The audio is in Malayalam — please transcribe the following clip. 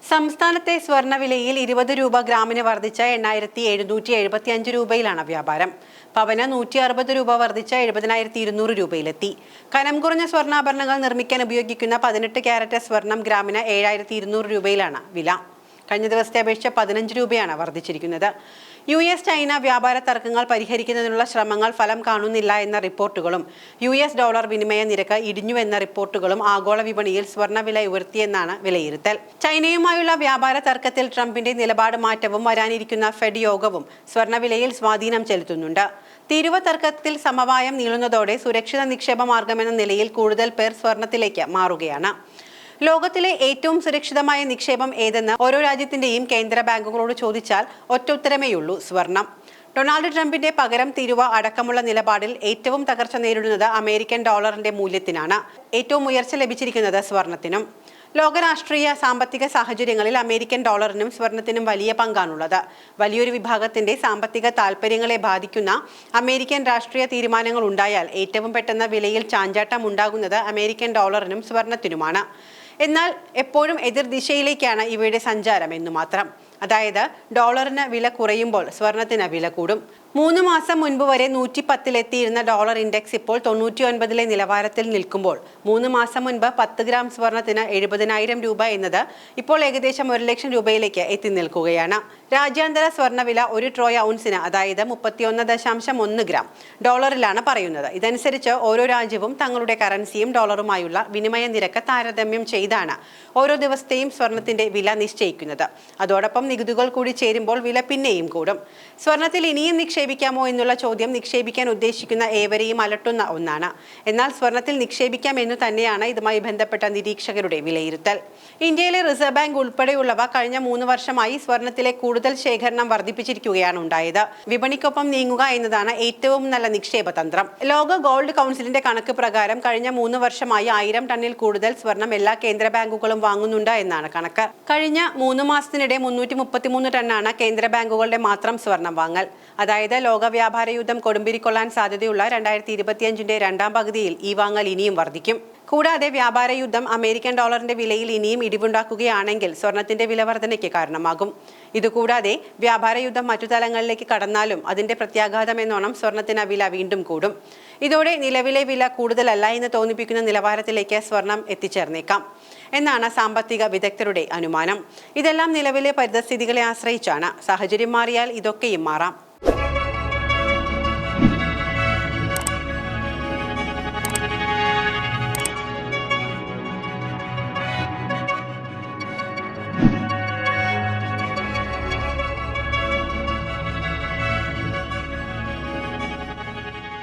സംസ്ഥാനത്തെ സ്വർണ്ണവിലയിൽ 20 രൂപ ഗ്രാമിന് വർദ്ധിച്ച 8,775 രൂപയിലാണ് വ്യാപാരം. പവന് 160 രൂപ വർദ്ധിച്ച 70,200 രൂപയിലെത്തി. കനം കുറഞ്ഞ സ്വർണ്ണാഭരണങ്ങൾ നിർമ്മിക്കാൻ ഉപയോഗിക്കുന്ന 18 ക്യാരറ്റ് സ്വർണം ഗ്രാമിന് 7,200 രൂപയിലാണ് വില. കഴിഞ്ഞ ദിവസത്തെ അപേക്ഷിച്ച് 15 രൂപയാണ് വർദ്ധിച്ചിരിക്കുന്നത്. US ചൈന വ്യാപാര തർക്കങ്ങൾ പരിഹരിക്കുന്നതിനുള്ള ശ്രമങ്ങൾ ഫലം കാണുന്നില്ല എന്ന റിപ്പോർട്ടുകളും US ഡോളർ വിനിമയ നിരക്ക് ഇടിഞ്ഞുവെന്ന റിപ്പോർട്ടുകളും ആഗോള വിപണിയിൽ സ്വർണ്ണവില ഉയർത്തിയെന്നാണ് വിലയിരുത്തൽ. ചൈനയുമായുള്ള വ്യാപാര തർക്കത്തിൽ ട്രംപിന്റെ നിലപാട് മാറ്റവും വരാനിരിക്കുന്ന ഫെഡ് യോഗവും സ്വർണ്ണവിലയിൽ സ്വാധീനം ചെലുത്തുന്നുണ്ട്. തീരുവ തർക്കത്തിൽ സമവായം നീളുന്നതോടെ സുരക്ഷിത നിക്ഷേപ മാർഗമെന്ന നിലയിൽ കൂടുതൽ പേർ സ്വർണ്ണത്തിലേക്ക് മാറുകയാണ്. ലോകത്തിലെ ഏറ്റവും സുരക്ഷിതമായ നിക്ഷേപം ഏതെന്ന് ഓരോ രാജ്യത്തിന്റെയും കേന്ദ്ര ബാങ്കുകളോട് ചോദിച്ചാൽ ഒറ്റ ഉത്തരമേയുള്ളൂ: സ്വർണം. ഡൊണാൾഡ് ട്രംപിന്റെ പകരം തീരുവ അടക്കമുള്ള നിലപാടിൽ ഏറ്റവും തകർച്ച നേരിടുന്നത് അമേരിക്കൻ ഡോളറിന്റെ മൂല്യത്തിനാണ്. ഏറ്റവും ഉയർച്ച ലഭിച്ചിരിക്കുന്നത് സ്വർണത്തിനും. ലോകരാഷ്ട്രീയ സാമ്പത്തിക സാഹചര്യങ്ങളിൽ അമേരിക്കൻ ഡോളറിനും സ്വർണത്തിനും വലിയ പങ്കാണുള്ളത്. വലിയൊരു വിഭാഗത്തിന്റെ സാമ്പത്തിക താൽപര്യങ്ങളെ ബാധിക്കുന്ന അമേരിക്കൻ രാഷ്ട്രീയ തീരുമാനങ്ങൾ ഉണ്ടായാൽ ഏറ്റവും പെട്ടെന്ന് വിലയിൽ ചാഞ്ചാട്ടം ഉണ്ടാകുന്നത് അമേരിക്കൻ ഡോളറിനും സ്വർണത്തിനുമാണ്. എന്നാൽ എപ്പോഴും എതിർദിശയിലേക്കാണ് ഇവയുടെ സഞ്ചാരം എന്നു മാത്രം. അതായത് ഡോളറിന് വില കുറയുമ്പോൾ സ്വർണത്തിന് വില കൂടും. 3 മാസം മുൻപ് വരെ 110-ലെത്തിയിരുന്ന ഡോളർ ഇൻഡെക്സ് ഇപ്പോൾ 99-ലെ നിലവാരത്തിൽ നിൽക്കുമ്പോൾ 3 മാസം മുൻപ് 10 ഗ്രാം സ്വർണത്തിന് 70,000 രൂപ എന്നത് ഇപ്പോൾ ഏകദേശം 1 ലക്ഷം രൂപയിലേക്ക് എത്തി നിൽക്കുകയാണ്. രാജ്യാന്തര സ്വർണ്ണവില 1 ട്രോയ് ഔൺസിന്, അതായത് 31.1 ഗ്രാം ഡോളറിലാണ് പറയുന്നത്. ഇതനുസരിച്ച് ഓരോ രാജ്യവും തങ്ങളുടെ കറൻസിയും ഡോളറുമായുള്ള വിനിമയ നിരക്ക് താരതമ്യം ചെയ്താണ് ഓരോ ദിവസത്തെയും സ്വർണത്തിന്റെ വില നിശ്ചയിക്കുന്നത്. അതോടൊപ്പം നികുതികൾ കൂടി ചേരുമ്പോൾ വില പിന്നെയും കൂടും. സ്വർണത്തിൽ ഇനിയും നിക്ഷേപിക്കാമോ എന്നുള്ള ചോദ്യം നിക്ഷേപിക്കാൻ ഉദ്ദേശിക്കുന്ന ഏവരെയും അലട്ടുന്ന ഒന്നാണ്. എന്നാൽ സ്വർണത്തിൽ നിക്ഷേപിക്കാം എന്നു തന്നെയാണ് ഇതുമായി ബന്ധപ്പെട്ട നിരീക്ഷകരുടെ വിലയിരുത്തൽ. ഇന്ത്യയിലെ റിസർവ് ബാങ്ക് ഉൾപ്പെടെയുള്ളവ കഴിഞ്ഞ 3 വർഷമായി സ്വർണത്തിലെ കൂടുതൽ ശേഖരണം വർദ്ധിപ്പിച്ചിരിക്കുകയാണ് ഉണ്ടായത്. വിപണിക്കൊപ്പം നീങ്ങുക എന്നതാണ് ഏറ്റവും നല്ല നിക്ഷേപ തന്ത്രം. ലോക ഗോൾഡ് കൗൺസിലിന്റെ കണക്ക് പ്രകാരം കഴിഞ്ഞ 3 വർഷമായി 1000 ടണ്ണിൽ കൂടുതൽ സ്വർണം എല്ലാ കേന്ദ്ര ബാങ്കുകളും വാങ്ങുന്നുണ്ട് എന്നാണ് കണക്ക്. കഴിഞ്ഞ 3 മാസത്തിനിടെ 333 ടണ്ണാണ് കേന്ദ്ര ബാങ്കുകളുടെ മാത്രം സ്വർണം വാങ്ങൽ. അതായത് ലോക വ്യാപാര യുദ്ധം കൊടുമ്പിരിക്കൊള്ളാൻ സാധ്യതയുള്ള 2025-ന്റെ രണ്ടാം പകുതിയിൽ ഈ വാങ്ങൽ ഇനിയും വർദ്ധിക്കും. കൂടാതെ വ്യാപാര യുദ്ധം അമേരിക്കൻ ഡോളറിന്റെ വിലയിൽ ഇനിയും ഇടിവുണ്ടാക്കുകയാണെങ്കിൽ സ്വർണത്തിന്റെ വില വർധനയ്ക്ക് കാരണമാകും. ഇതുകൂടാതെ വ്യാപാര യുദ്ധം മറ്റു തലങ്ങളിലേക്ക് കടന്നാലും അതിന്റെ പ്രത്യാഘാതം എന്നോണം സ്വർണത്തിന് വില വീണ്ടും കൂടും. ഇതോടെ നിലവിലെ വില കൂടുതലല്ല എന്ന് തോന്നിപ്പിക്കുന്ന നിലവാരത്തിലേക്ക് സ്വർണം എത്തിച്ചേർന്നേക്കാം എന്നാണ് സാമ്പത്തിക വിദഗ്ധരുടെ അനുമാനം. ഇതെല്ലാം നിലവിലെ പരിതസ്ഥിതികളെ ആശ്രയിച്ചാണ്. സാഹചര്യം മാറിയാൽ ഇതൊക്കെയും മാറാം.